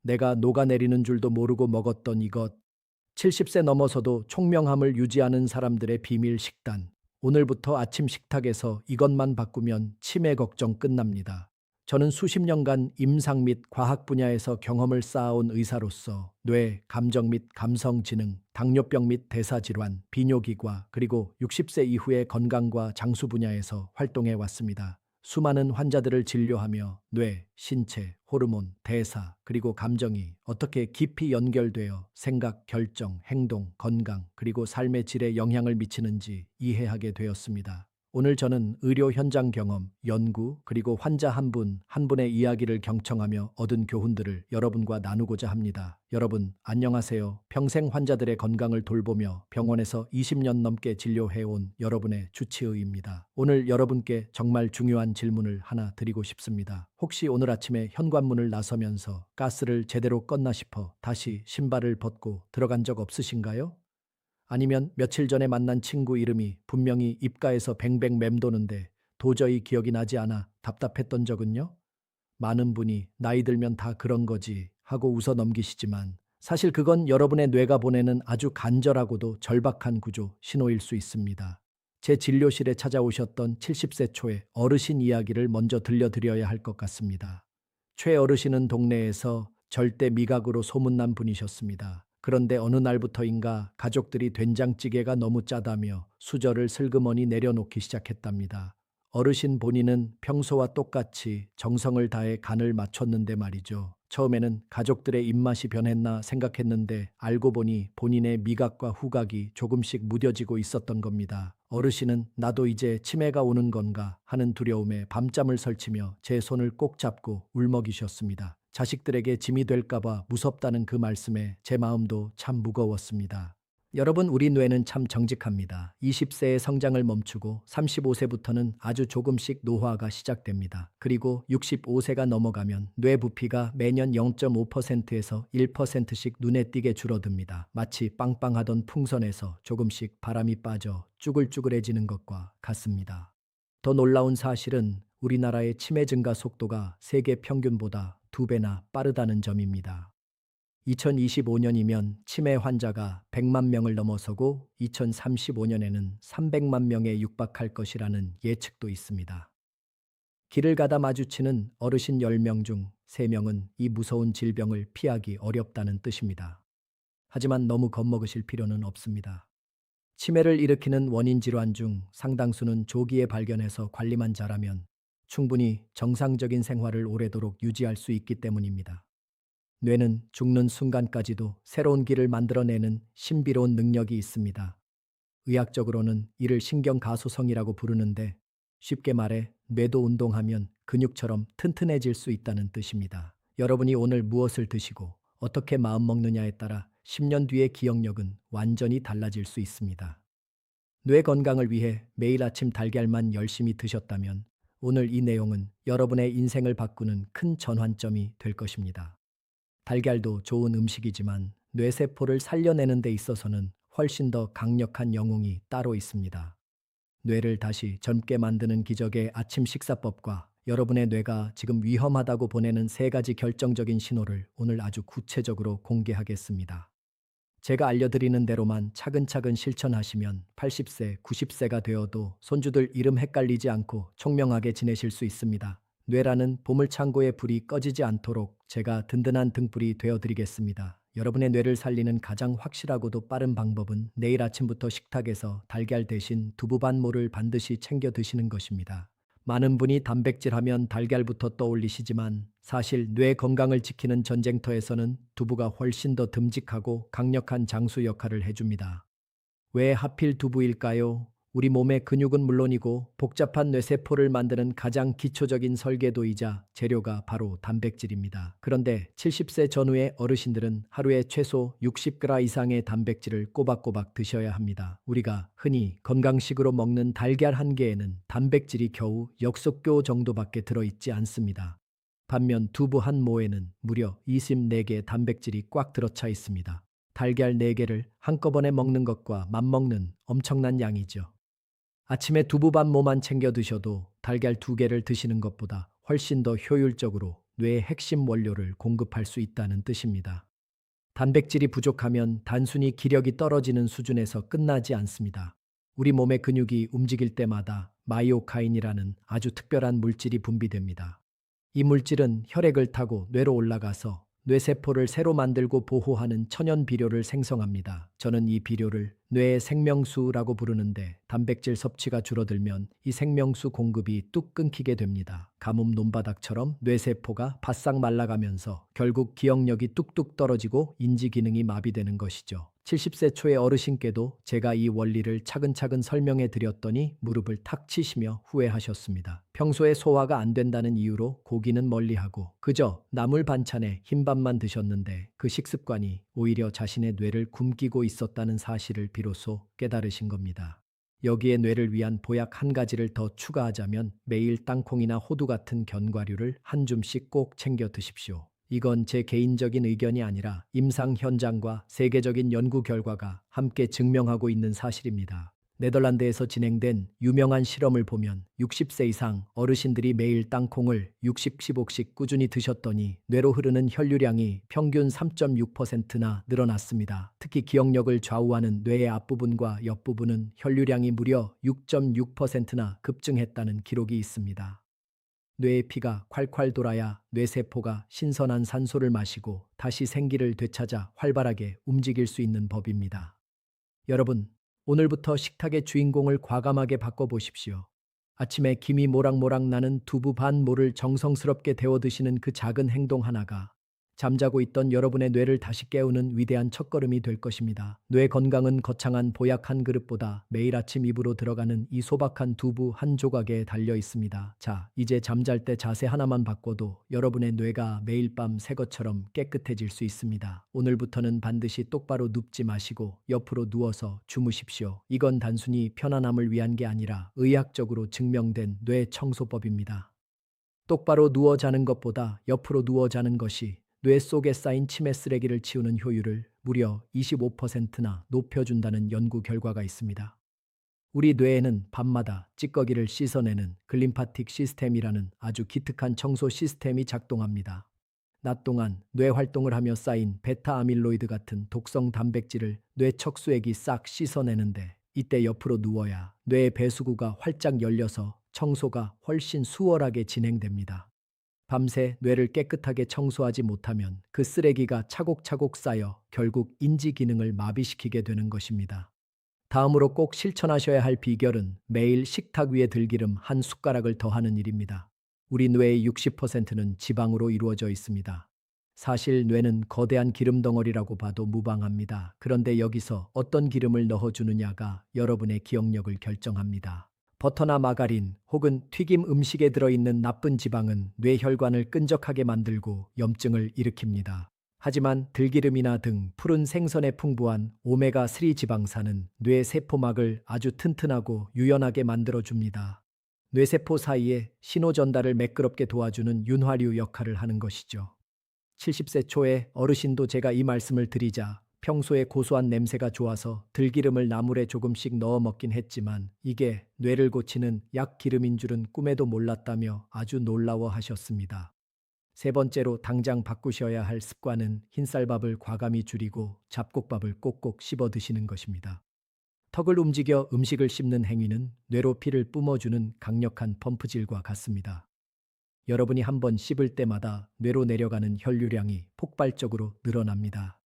내가 녹아내리는 줄도 모르고 먹었던 이것. 70세 넘어서도 총명함을 유지하는 사람들의 비밀 식단. 오늘부터 아침 식탁에서 이것만 바꾸면 치매 걱정 끝납니다. 저는 수십 년간 임상 및 과학 분야에서 경험을 쌓아온 의사로서 뇌, 감정 및 감성 지능, 당뇨병 및 대사질환, 비뇨기과 그리고 60세 이후의 건강과 장수 분야에서 활동해 왔습니다. 수많은 환자들을 진료하며 뇌, 신체, 호르몬, 대사, 그리고 감정이 어떻게 깊이 연결되어 생각, 결정, 행동, 건강, 그리고 삶의 질에 영향을 미치는지 이해하게 되었습니다. 오늘 저는 의료 현장 경험, 연구, 그리고 환자 한 분 한 분의 이야기를 경청하며 얻은 교훈들을 여러분과 나누고자 합니다. 여러분, 안녕하세요. 평생 환자들의 건강을 돌보며 병원에서 20년 넘게 진료해온 여러분의 주치의입니다. 오늘 여러분께 정말 중요한 질문을 하나 드리고 싶습니다. 혹시 오늘 아침에 현관문을 나서면서 가스를 제대로 껐나 싶어 다시 신발을 벗고 들어간 적 없으신가요? 아니면 며칠 전에 만난 친구 이름이 분명히 입가에서 뱅뱅 맴도는데 도저히 기억이 나지 않아 답답했던 적은요? 많은 분이 나이 들면 다 그런 거지 하고 웃어 넘기시지만 사실 그건 여러분의 뇌가 보내는 아주 간절하고도 절박한 구조 신호일 수 있습니다. 제 진료실에 찾아오셨던 70세 초의 어르신 이야기를 먼저 들려드려야 할 것 같습니다. 최 어르신은 동네에서 절대 미각으로 소문난 분이셨습니다. 그런데 어느 날부터인가 가족들이 된장찌개가 너무 짜다며 수저를 슬그머니 내려놓기 시작했답니다. 어르신 본인은 평소와 똑같이 정성을 다해 간을 맞췄는데 말이죠. 처음에는 가족들의 입맛이 변했나 생각했는데 알고 보니 본인의 미각과 후각이 조금씩 무뎌지고 있었던 겁니다. 어르신은 나도 이제 치매가 오는 건가 하는 두려움에 밤잠을 설치며 제 손을 꼭 잡고 울먹이셨습니다. 자식들에게 짐이 될까봐 무섭다는 그 말씀에 제 마음도 참 무거웠습니다. 여러분, 우리 뇌는 참 정직합니다. 20세의 성장을 멈추고 35세부터는 아주 조금씩 노화가 시작됩니다. 그리고 65세가 넘어가면 뇌 부피가 매년 0.5%에서 1%씩 눈에 띄게 줄어듭니다. 마치 빵빵하던 풍선에서 조금씩 바람이 빠져 쭈글쭈글해지는 것과 같습니다. 더 놀라운 사실은 우리나라의 치매 증가 속도가 세계 평균보다 2배나 빠르다는 점입니다. 2025년이면 치매 환자가 100만 명을 넘어서고 2035년에는 300만 명에 육박할 것이라는 예측도 있습니다. 길을 가다 마주치는 어르신 10명 중 3명은 이 무서운 질병을 피하기 어렵다는 뜻입니다. 하지만 너무 겁먹으실 필요는 없습니다. 치매를 일으키는 원인 질환 중 상당수는 조기에 발견해서 관리만 잘하면 충분히 정상적인 생활을 오래도록 유지할 수 있기 때문입니다. 뇌는 죽는 순간까지도 새로운 길을 만들어내는 신비로운 능력이 있습니다. 의학적으로는 이를 신경가소성이라고 부르는데 쉽게 말해 뇌도 운동하면 근육처럼 튼튼해질 수 있다는 뜻입니다. 여러분이 오늘 무엇을 드시고 어떻게 마음먹느냐에 따라 10년 뒤의 기억력은 완전히 달라질 수 있습니다. 뇌 건강을 위해 매일 아침 달걀만 열심히 드셨다면 오늘 이 내용은 여러분의 인생을 바꾸는 큰 전환점이 될 것입니다. 달걀도 좋은 음식이지만 뇌세포를 살려내는 데 있어서는 훨씬 더 강력한 영웅이 따로 있습니다. 뇌를 다시 젊게 만드는 기적의 아침 식사법과 여러분의 뇌가 지금 위험하다고 보내는 3가지 결정적인 신호를 오늘 아주 구체적으로 공개하겠습니다. 제가 알려드리는 대로만 차근차근 실천하시면 80세, 90세가 되어도 손주들 이름 헷갈리지 않고 총명하게 지내실 수 있습니다. 뇌라는 보물창고의 불이 꺼지지 않도록 제가 든든한 등불이 되어드리겠습니다. 여러분의 뇌를 살리는 가장 확실하고도 빠른 방법은 내일 아침부터 식탁에서 달걀 대신 두부반모를 반드시 챙겨 드시는 것입니다. 많은 분이 단백질 하면 달걀부터 떠올리시지만 사실 뇌 건강을 지키는 전쟁터에서는 두부가 훨씬 더 듬직하고 강력한 장수 역할을 해줍니다. 왜 하필 두부일까요? 우리 몸의 근육은 물론이고 복잡한 뇌세포를 만드는 가장 기초적인 설계도이자 재료가 바로 단백질입니다. 그런데 70세 전후의 어르신들은 하루에 최소 60g 이상의 단백질을 꼬박꼬박 드셔야 합니다. 우리가 흔히 건강식으로 먹는 달걀 한 개에는 단백질이 겨우 역속교 정도밖에 들어있지 않습니다. 반면 두부 한 모에는 무려 24개의 단백질이 꽉 들어차 있습니다. 달걀 4개를 한꺼번에 먹는 것과 맞먹는 엄청난 양이죠. 아침에 두부반모만 챙겨 드셔도 달걀 2개를 드시는 것보다 훨씬 더 효율적으로 뇌의 핵심 원료를 공급할 수 있다는 뜻입니다. 단백질이 부족하면 단순히 기력이 떨어지는 수준에서 끝나지 않습니다. 우리 몸의 근육이 움직일 때마다 마이오카인이라는 아주 특별한 물질이 분비됩니다. 이 물질은 혈액을 타고 뇌로 올라가서 뇌세포를 새로 만들고 보호하는 천연 비료를 생성합니다. 저는 이 비료를 뇌의 생명수라고 부르는데 단백질 섭취가 줄어들면 이 생명수 공급이 뚝 끊기게 됩니다. 가뭄 논바닥처럼 뇌세포가 바싹 말라가면서 결국 기억력이 뚝뚝 떨어지고 인지 기능이 마비되는 것이죠. 70세 초의 어르신께도 제가 이 원리를 차근차근 설명해 드렸더니 무릎을 탁 치시며 후회하셨습니다. 평소에 소화가 안 된다는 이유로 고기는 멀리하고 그저 나물 반찬에 흰밥만 드셨는데 그 식습관이 오히려 자신의 뇌를 굶기고 있었다는 사실을 비로소 깨달으신 겁니다. 여기에 뇌를 위한 보약 한 가지를 더 추가하자면 매일 땅콩이나 호두 같은 견과류를 한 줌씩 꼭 챙겨 드십시오. 이건 제 개인적인 의견이 아니라 임상 현장과 세계적인 연구 결과가 함께 증명하고 있는 사실입니다. 네덜란드에서 진행된 유명한 실험을 보면 60세 이상 어르신들이 매일 땅콩을 60씩 꾸준히 드셨더니 뇌로 흐르는 혈류량이 평균 3.6%나 늘어났습니다. 특히 기억력을 좌우하는 뇌의 앞부분과 옆부분은 혈류량이 무려 6.6%나 급증했다는 기록이 있습니다. 뇌의 피가 콸콸 돌아야 뇌세포가 신선한 산소를 마시고 다시 생기를 되찾아 활발하게 움직일 수 있는 법입니다. 여러분, 오늘부터 식탁의 주인공을 과감하게 바꿔보십시오. 아침에 김이 모락모락 나는 두부 반 모를 정성스럽게 데워 드시는 그 작은 행동 하나가 잠자고 있던 여러분의 뇌를 다시 깨우는 위대한 첫걸음이 될 것입니다. 뇌 건강은 거창한 보약 한 그릇보다 매일 아침 입으로 들어가는 이 소박한 두부 한 조각에 달려 있습니다. 자, 이제 잠잘 때 자세 하나만 바꿔도 여러분의 뇌가 매일 밤 새 것처럼 깨끗해질 수 있습니다. 오늘부터는 반드시 똑바로 눕지 마시고 옆으로 누워서 주무십시오. 이건 단순히 편안함을 위한 게 아니라 의학적으로 증명된 뇌 청소법입니다. 똑바로 누워 자는 것보다 옆으로 누워 자는 것이 뇌 속에 쌓인 치매 쓰레기를 치우는 효율을 무려 25%나 높여준다는 연구 결과가 있습니다. 우리 뇌에는 밤마다 찌꺼기를 씻어내는 글림파틱 시스템이라는 아주 기특한 청소 시스템이 작동합니다. 낮 동안 뇌 활동을 하며 쌓인 베타 아밀로이드 같은 독성 단백질을 뇌 척수액이 싹 씻어내는데 이때 옆으로 누워야 뇌의 배수구가 활짝 열려서 청소가 훨씬 수월하게 진행됩니다. 밤새 뇌를 깨끗하게 청소하지 못하면 그 쓰레기가 차곡차곡 쌓여 결국 인지 기능을 마비시키게 되는 것입니다. 다음으로 꼭 실천하셔야 할 비결은 매일 식탁 위에 들기름 한 숟가락을 더하는 일입니다. 우리 뇌의 60%는 지방으로 이루어져 있습니다. 사실 뇌는 거대한 기름 덩어리라고 봐도 무방합니다. 그런데 여기서 어떤 기름을 넣어주느냐가 여러분의 기억력을 결정합니다. 버터나 마가린 혹은 튀김 음식에 들어있는 나쁜 지방은 뇌혈관을 끈적하게 만들고 염증을 일으킵니다. 하지만 들기름이나 등 푸른 생선에 풍부한 오메가3 지방산은 뇌 세포막을 아주 튼튼하고 유연하게 만들어줍니다. 뇌세포 사이에 신호 전달을 매끄럽게 도와주는 윤활유 역할을 하는 것이죠. 70세 초의 어르신도 제가 이 말씀을 드리자 평소에 고소한 냄새가 좋아서 들기름을 나물에 조금씩 넣어 먹긴 했지만 이게 뇌를 고치는 약 기름인 줄은 꿈에도 몰랐다며 아주 놀라워하셨습니다. 세 번째로 당장 바꾸셔야 할 습관은 흰쌀밥을 과감히 줄이고 잡곡밥을 꼭꼭 씹어 드시는 것입니다. 턱을 움직여 음식을 씹는 행위는 뇌로 피를 뿜어주는 강력한 펌프질과 같습니다. 여러분이 한번 씹을 때마다 뇌로 내려가는 혈류량이 폭발적으로 늘어납니다.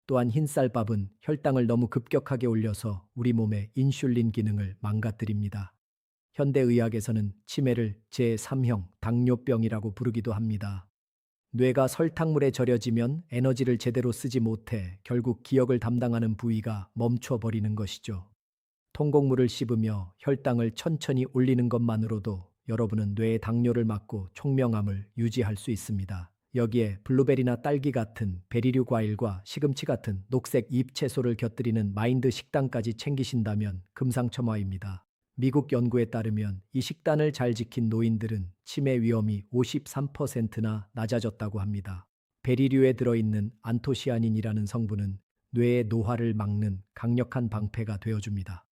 또한 흰쌀밥은 혈당을 너무 급격하게 올려서 우리 몸의 인슐린 기능을 망가뜨립니다. 현대의학에서는 치매를 제3형 당뇨병이라고 부르기도 합니다. 뇌가 설탕물에 절여지면 에너지를 제대로 쓰지 못해 결국 기억을 담당하는 부위가 멈춰버리는 것이죠. 통곡물을 씹으며 혈당을 천천히 올리는 것만으로도 여러분은 뇌의 당뇨를 막고 총명함을 유지할 수 있습니다. 여기에 블루베리나 딸기 같은 베리류 과일과 시금치 같은 녹색 잎 채소를 곁들이는 마인드 식단까지 챙기신다면 금상첨화입니다. 미국 연구에 따르면 이 식단을 잘 지킨 노인들은 치매 위험이 53%나 낮아졌다고 합니다. 베리류에 들어있는 안토시아닌이라는 성분은 뇌의 노화를 막는 강력한 방패가 되어줍니다.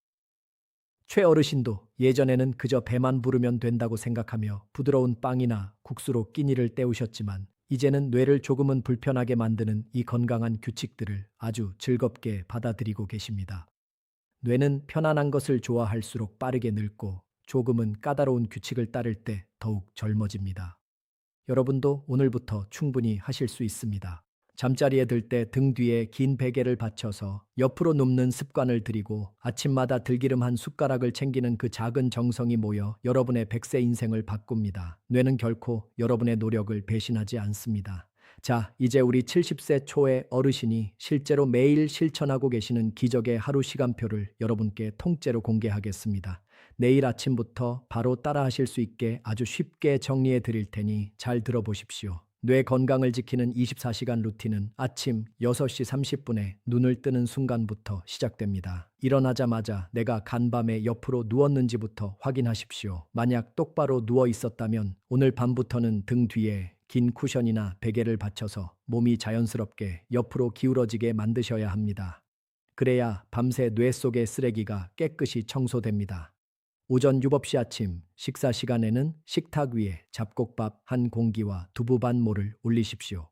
최어르신도 예전에는 그저 배만 부르면 된다고 생각하며 부드러운 빵이나 국수로 끼니를 때우셨지만 이제는 뇌를 조금은 불편하게 만드는 이 건강한 규칙들을 아주 즐겁게 받아들이고 계십니다. 뇌는 편안한 것을 좋아할수록 빠르게 늙고 조금은 까다로운 규칙을 따를 때 더욱 젊어집니다. 여러분도 오늘부터 충분히 하실 수 있습니다. 잠자리에 들 때 등 뒤에 긴 베개를 받쳐서 옆으로 눕는 습관을 들이고 아침마다 들기름 한 숟가락을 챙기는 그 작은 정성이 모여 여러분의 100세 인생을 바꿉니다. 뇌는 결코 여러분의 노력을 배신하지 않습니다. 자, 이제 우리 70세 초의 어르신이 실제로 매일 실천하고 계시는 기적의 하루 시간표를 여러분께 통째로 공개하겠습니다. 내일 아침부터 바로 따라하실 수 있게 아주 쉽게 정리해 드릴 테니 잘 들어보십시오. 뇌 건강을 지키는 24시간 루틴은 아침 6시 30분에 눈을 뜨는 순간부터 시작됩니다. 일어나자마자 내가 간밤에 옆으로 누웠는지부터 확인하십시오. 만약 똑바로 누워 있었다면 오늘 밤부터는 등 뒤에 긴 쿠션이나 베개를 받쳐서 몸이 자연스럽게 옆으로 기울어지게 만드셔야 합니다. 그래야 밤새 뇌 속의 쓰레기가 깨끗이 청소됩니다. 오전 유법시 아침 식사 시간에는 식탁 위에 잡곡밥 한 공기와 두부 반 모를 올리십시오.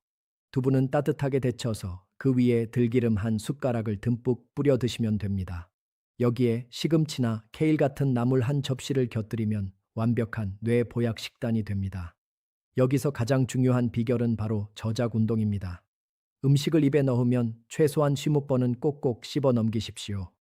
두부는 따뜻하게 데쳐서 그 위에 들기름 한 숟가락을 듬뿍 뿌려 드시면 됩니다. 여기에 시금치나 케일 같은 나물 한 접시를 곁들이면 완벽한 뇌 보약 식단이 됩니다. 여기서 가장 중요한 비결은 바로 저작 운동입니다. 음식을 입에 넣으면 최소한 50번은 꼭꼭 씹어 넘기십시오.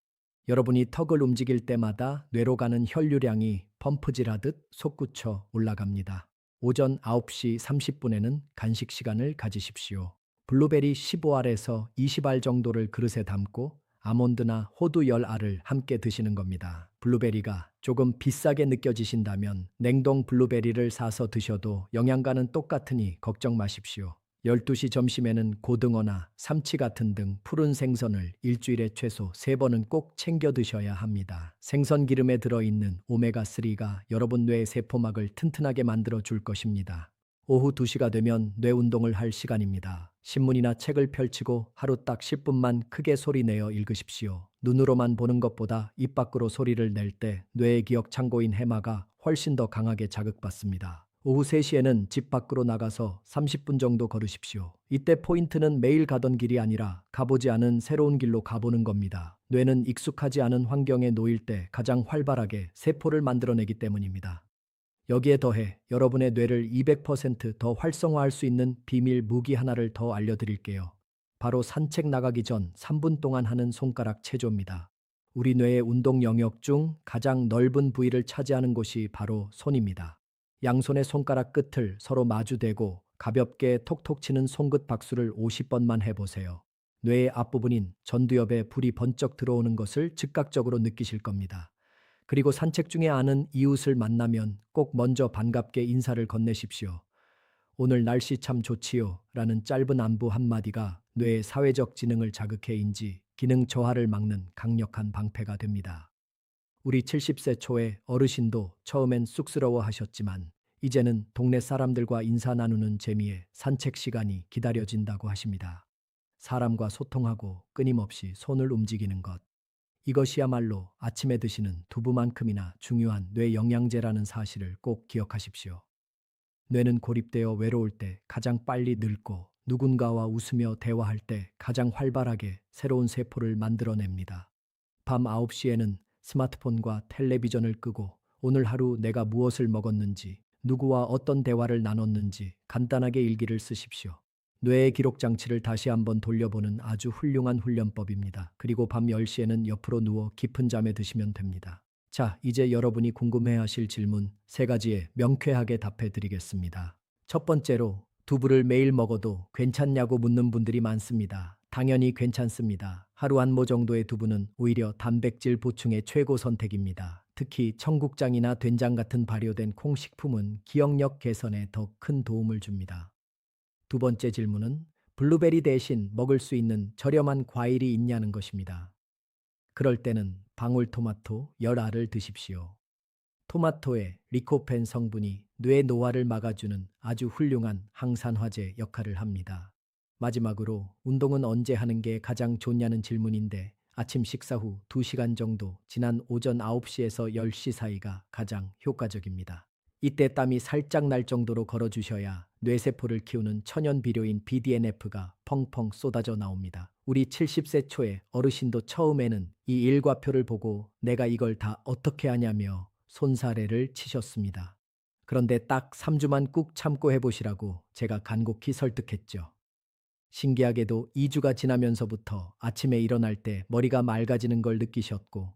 여러분이 턱을 움직일 때마다 뇌로 가는 혈류량이 펌프질하듯 솟구쳐 올라갑니다. 오전 9시 30분에는 간식 시간을 가지십시오. 블루베리 15알에서 20알 정도를 그릇에 담고 아몬드나 호두 10알을 함께 드시는 겁니다. 블루베리가 조금 비싸게 느껴지신다면 냉동 블루베리를 사서 드셔도 영양가는 똑같으니 걱정 마십시오. 12시 점심에는 고등어나 삼치 같은 등 푸른 생선을 일주일에 최소 3번은 꼭 챙겨 드셔야 합니다. 생선 기름에 들어있는 오메가3가 여러분 뇌의 세포막을 튼튼하게 만들어 줄 것입니다. 오후 2시가 되면 뇌 운동을 할 시간입니다. 신문이나 책을 펼치고 하루 딱 10분만 크게 소리 내어 읽으십시오. 눈으로만 보는 것보다 입 밖으로 소리를 낼 때 뇌의 기억 창고인 해마가 훨씬 더 강하게 자극받습니다. 오후 3시에는 집 밖으로 나가서 30분 정도 걸으십시오. 이때 포인트는 매일 가던 길이 아니라 가보지 않은 새로운 길로 가보는 겁니다. 뇌는 익숙하지 않은 환경에 놓일 때 가장 활발하게 세포를 만들어내기 때문입니다. 여기에 더해 여러분의 뇌를 200%더 활성화할 수 있는 비밀 무기 하나를 더 알려드릴게요. 바로 산책 나가기 전 3분 동안 하는 손가락 체조입니다. 우리 뇌의 운동 영역 중 가장 넓은 부위를 차지하는 곳이 바로 손입니다. 양손의 손가락 끝을 서로 마주대고 가볍게 톡톡 치는 손끝 박수를 50번만 해보세요. 뇌의 앞부분인 전두엽에 불이 번쩍 들어오는 것을 즉각적으로 느끼실 겁니다. 그리고 산책 중에 아는 이웃을 만나면 꼭 먼저 반갑게 인사를 건네십시오. 오늘 날씨 참 좋지요 라는 짧은 안부 한마디가 뇌의 사회적 지능을 자극해인지 기능 저하를 막는 강력한 방패가 됩니다. 우리 70세 초의 어르신도 처음엔 쑥스러워 하셨지만 이제는 동네 사람들과 인사 나누는 재미에 산책 시간이 기다려진다고 하십니다. 사람과 소통하고 끊임없이 손을 움직이는 것. 이것이야말로 아침에 드시는 두부만큼이나 중요한 뇌 영양제라는 사실을 꼭 기억하십시오. 뇌는 고립되어 외로울 때 가장 빨리 늙고 누군가와 웃으며 대화할 때 가장 활발하게 새로운 세포를 만들어냅니다. 밤 9시에는 스마트폰과 텔레비전을 끄고 오늘 하루 내가 무엇을 먹었는지, 누구와 어떤 대화를 나눴는지 간단하게 일기를 쓰십시오. 뇌의 기록 장치를 다시 한번 돌려보는 아주 훌륭한 훈련법입니다. 그리고 밤 10시에는 옆으로 누워 깊은 잠에 드시면 됩니다. 자, 이제 여러분이 궁금해하실 질문 3가지에 명쾌하게 답해 드리겠습니다. 첫 번째로, 두부를 매일 먹어도 괜찮냐고 묻는 분들이 많습니다. 당연히 괜찮습니다. 하루 한 모 정도의 두부는 오히려 단백질 보충의 최고 선택입니다. 특히 청국장이나 된장 같은 발효된 콩식품은 기억력 개선에 더 큰 도움을 줍니다. 두 번째 질문은 블루베리 대신 먹을 수 있는 저렴한 과일이 있냐는 것입니다. 그럴 때는 방울토마토 10알을 드십시오. 토마토의 리코펜 성분이 뇌 노화를 막아주는 아주 훌륭한 항산화제 역할을 합니다. 마지막으로 운동은 언제 하는 게 가장 좋냐는 질문인데 아침 식사 후 2시간 정도, 지난 오전 9시에서 10시 사이가 가장 효과적입니다. 이때 땀이 살짝 날 정도로 걸어주셔야 뇌세포를 키우는 천연 비료인 BDNF가 펑펑 쏟아져 나옵니다. 우리 70세 초의 어르신도 처음에는 이 일과표를 보고 내가 이걸 다 어떻게 하냐며 손사래를 치셨습니다. 그런데 딱 3주만 꾹 참고 해보시라고 제가 간곡히 설득했죠. 신기하게도 2주가 지나면서부터 아침에 일어날 때 머리가 맑아지는 걸 느끼셨고,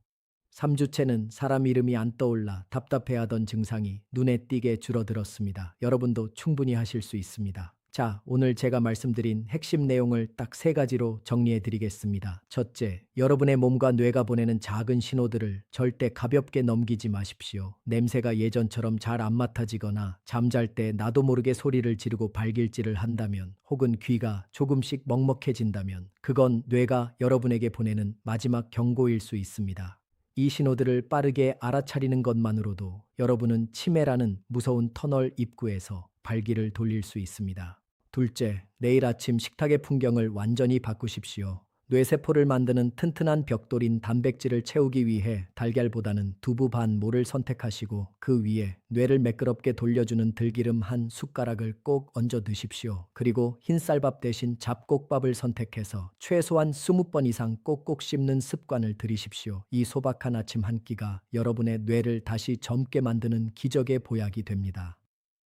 3주째는 사람 이름이 안 떠올라 답답해하던 증상이 눈에 띄게 줄어들었습니다. 여러분도 충분히 하실 수 있습니다. 자, 오늘 제가 말씀드린 핵심 내용을 딱 3가지로 정리해 드리겠습니다. 첫째, 여러분의 몸과 뇌가 보내는 작은 신호들을 절대 가볍게 넘기지 마십시오. 냄새가 예전처럼 잘 안 맡아지거나 잠잘 때 나도 모르게 소리를 지르고 발길질을 한다면, 혹은 귀가 조금씩 먹먹해진다면 그건 뇌가 여러분에게 보내는 마지막 경고일 수 있습니다. 이 신호들을 빠르게 알아차리는 것만으로도 여러분은 치매라는 무서운 터널 입구에서 발길을 돌릴 수 있습니다. 둘째, 내일 아침 식탁의 풍경을 완전히 바꾸십시오. 뇌세포를 만드는 튼튼한 벽돌인 단백질을 채우기 위해 달걀보다는 두부 반 모를 선택하시고, 그 위에 뇌를 매끄럽게 돌려주는 들기름 한 숟가락을 꼭 얹어 드십시오. 그리고 흰쌀밥 대신 잡곡밥을 선택해서 최소한 20번 이상 꼭꼭 씹는 습관을 들이십시오. 이 소박한 아침 한 끼가 여러분의 뇌를 다시 젊게 만드는 기적의 보약이 됩니다.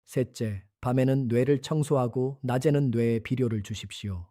셋째, 밤에는 뇌를 청소하고 낮에는 뇌에 비료를 주십시오.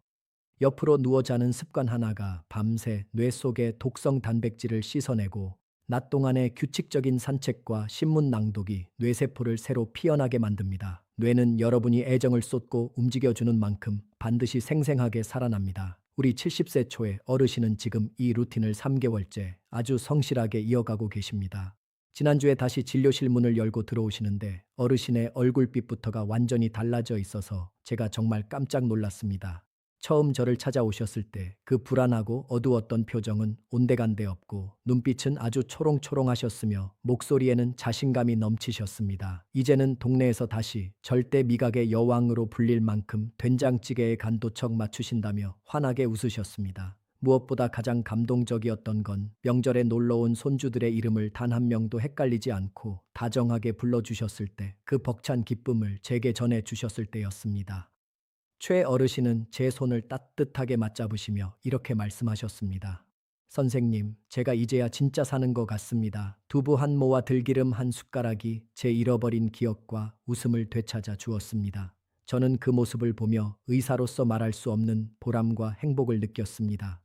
옆으로 누워 자는 습관 하나가 밤새 뇌 속의 독성 단백질을 씻어내고, 낮 동안의 규칙적인 산책과 신문 낭독이 뇌세포를 새로 피어나게 만듭니다. 뇌는 여러분이 애정을 쏟고 움직여주는 만큼 반드시 생생하게 살아납니다. 우리 70세 초의 어르신은 지금 이 루틴을 3개월째 아주 성실하게 이어가고 계십니다. 지난주에 다시 진료실 문을 열고 들어오시는데 어르신의 얼굴빛부터가 완전히 달라져 있어서 제가 정말 깜짝 놀랐습니다. 처음 저를 찾아오셨을 때 그 불안하고 어두웠던 표정은 온데간데 없고, 눈빛은 아주 초롱초롱하셨으며 목소리에는 자신감이 넘치셨습니다. 이제는 동네에서 다시 절대 미각의 여왕으로 불릴 만큼 된장찌개에 간도척 맞추신다며 환하게 웃으셨습니다. 무엇보다 가장 감동적이었던 건 명절에 놀러온 손주들의 이름을 단 한 명도 헷갈리지 않고 다정하게 불러주셨을 때 그 벅찬 기쁨을 제게 전해주셨을 때였습니다. 최 어르신은 제 손을 따뜻하게 맞잡으시며 이렇게 말씀하셨습니다. 선생님, 제가 이제야 진짜 사는 것 같습니다. 두부 한 모와 들기름 한 숟가락이 제 잃어버린 기억과 웃음을 되찾아 주었습니다. 저는 그 모습을 보며 의사로서 말할 수 없는 보람과 행복을 느꼈습니다.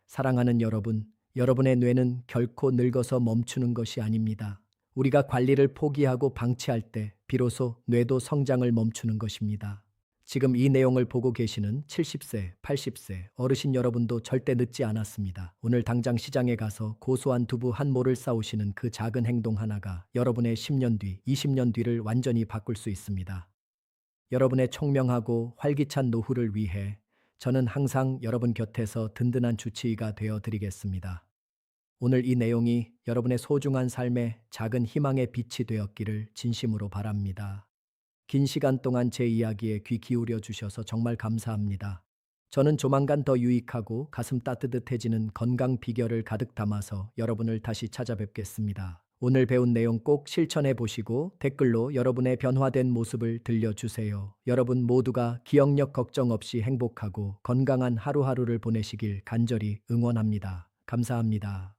사랑하는 여러분, 여러분의 뇌는 결코 늙어서 멈추는 것이 아닙니다. 우리가 관리를 포기하고 방치할 때 비로소 뇌도 성장을 멈추는 것입니다. 지금 이 내용을 보고 계시는 70세, 80세 어르신 여러분도 절대 늦지 않았습니다. 오늘 당장 시장에 가서 고소한 두부 한 모를 싸우시는 그 작은 행동 하나가 여러분의 10년 뒤, 20년 뒤를 완전히 바꿀 수 있습니다. 여러분의 총명하고 활기찬 노후를 위해 저는 항상 여러분 곁에서 든든한 주치의가 되어 드리겠습니다. 오늘 이 내용이 여러분의 소중한 삶에 작은 희망의 빛이 되었기를 진심으로 바랍니다. 긴 시간 동안 제 이야기에 귀 기울여 주셔서 정말 감사합니다. 저는 조만간 더 유익하고 가슴 따뜻해지는 건강 비결을 가득 담아서 여러분을 다시 찾아뵙겠습니다. 오늘 배운 내용 꼭 실천해 보시고 댓글로 여러분의 변화된 모습을 들려주세요. 여러분 모두가 기억력 걱정 없이 행복하고 건강한 하루하루를 보내시길 간절히 응원합니다. 감사합니다.